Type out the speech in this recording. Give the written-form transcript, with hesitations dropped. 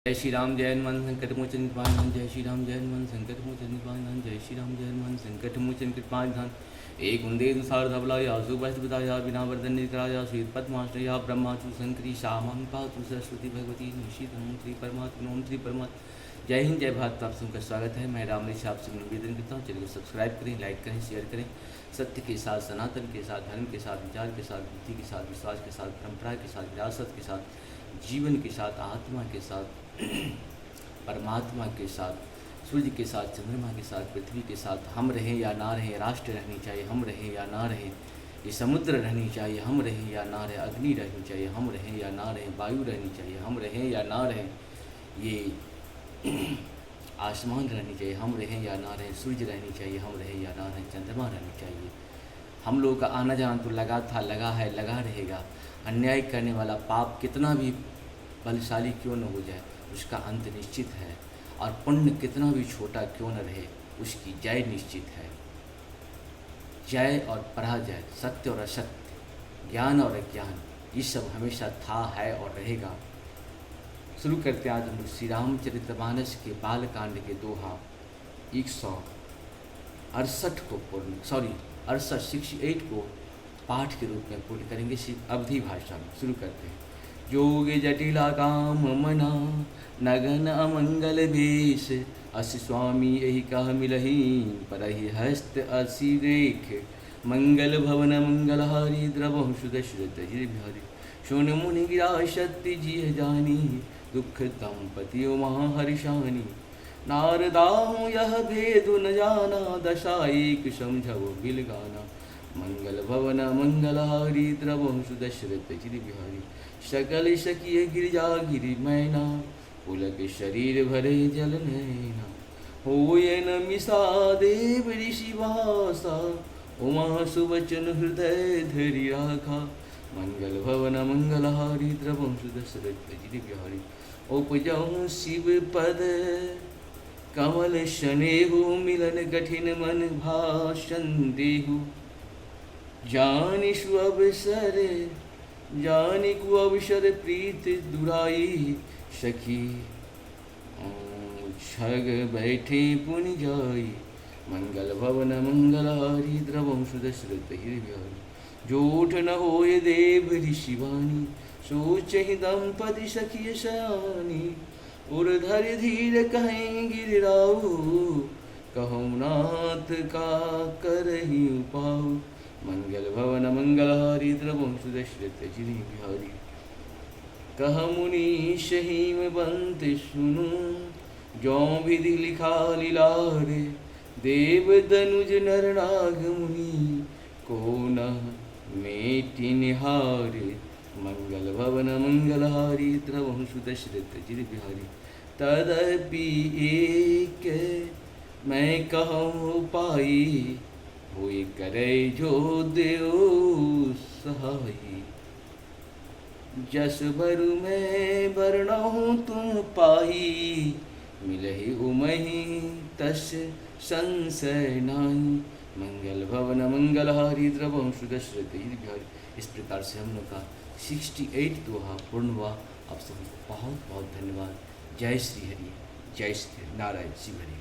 जय श्री राम जय हनुमान संकट मोचन कृपानिधान। जय श्री राम जय हनुमान संकट मोचन कृपानिधान। जय श्री राम जय हनुमान संकट मोचन कृपानिधान। एक उन्दे दुसार धवला या सुभस्त बताया बिना वर्धन निकराया श्वेत पद्माश्रया ब्रह्माचु शंकरी शामं पातु सरस्वती भगवती निशित ओम श्री परमात्मा ओम श्री परमात्मा। जय हिंद जय भारत। आप सबका स्वागत है। मैं रामनिश आपसे निवेदन करता हूँ, चलिए सब्सक्राइब करें, लाइक करें, शेयर करें। सत्य के साथ, सनातन के साथ, धर्म के साथ, विचार के साथ, बुद्धि के साथ, विश्वास के साथ, परंपरा के साथ, विरासत के साथ, जीवन के साथ, आत्मा के साथ, परमात्मा के साथ, सूर्य के साथ, चंद्रमा के साथ, पृथ्वी के साथ हम रहें या ना रहें, राष्ट्र रहनी चाहिए हम रहें या ना रहें, ये समुद्र रहनी चाहिए हम रहें या ना रहें, अग्नि रहनी चाहिए हम रहें या ना रहें, वायु रहनी चाहिए हम रहें या ना रहें, ये आसमान रहनी चाहिए हम रहें या ना रहें, सूर्य रहनी चाहिए हम रहें या ना रहें, चंद्रमा रहनी चाहिए। हम लोगों का आना जाना तो लगा था, लगा है, लगा रहेगा। अन्याय करने वाला पाप कितना भी बलशाली क्यों न हो जाए, उसका अंत निश्चित है। और पुण्य कितना भी छोटा क्यों न रहे, उसकी जय निश्चित है। जय और पराजय, सत्य और असत्य, ज्ञान और अज्ञान, ये सब हमेशा था, है और रहेगा। शुरू करते हैं आज हम लोग श्री रामचरितमानस के बालकांड के दोहा 168 को पूर्ण 68 को पाठ के रूप में पूर्ण करेंगे अवधी भाषा में। शुरू करते हैं। जोग जटिला काम मना नगन अमंगल भेष, अस स्वामी यही कह मिलही परहि हस्त असी रेख, मंगल भवन मंगलहारी द्रवहु सुदशरथ जिर बिहारी, सुन मुनि गिरा शक्ति जिह जानी, दुख दंपति महाहर्षानी, नारदाहूँ यह भेदु न जाना, दशा एक समझो बिल गाना, मंगल भवन मंगलहारी द्रवहु सुदशरथ जिर बिहारी, सकल सकिय गिरिजा गिरि मैना, पुलक शरीर भरे जल नैना, होय न मिसा देव ऋषि भाषा, उमा सुवचन हृदय धरि राखा, मंगल भवन मंगलहारी द्रवहु सुदशरथ जिर बिहारी, उपजहु शिव पद कमल शनेहु, मिलन कठिन मन भाषण देहु, जानिषु अवसर जानिकु अवसर प्रीत दुराई, सखी छग बैठे पुनि जाई, मंगल भवन मंगलहारी द्रवहु सुदशरथ जिर बिहारी, जोठ न होय देव ऋषि वाणी, सोचहि दंपति सखिय शयानी, उर्धर धीर कहें गिरिराऊ, कहूँ नाथ का करहि पाऊ, मंगल भवन मंगलहारी द्रवहु सुदशरथ जिर बिहारी, कह मुनीश हिम बंत सुनु, जौ विधि लिखा लीलारे, देव दनुज नर नाग मुनि, को न मेटि निहारे, मंगल भवन मंगलहारी द्रवहु सुदशरथ जिर बिहारी, तदपि एक मैं कहूँ पाई, होय करे जो देव सहाई, जस बरु मैं बरनहु तुम पाई, मिलहि उमहि तस संशय नाहि, मंगल भवन मंगलहारी द्रवहु सुदशरथ जिर बिहारी। इस प्रकार से हम लोग का 68 दोहा पूर्ण हुआ। आप सबको बहुत बहुत धन्यवाद। जय श्री हरि, जय श्री नारायण शिव हरि।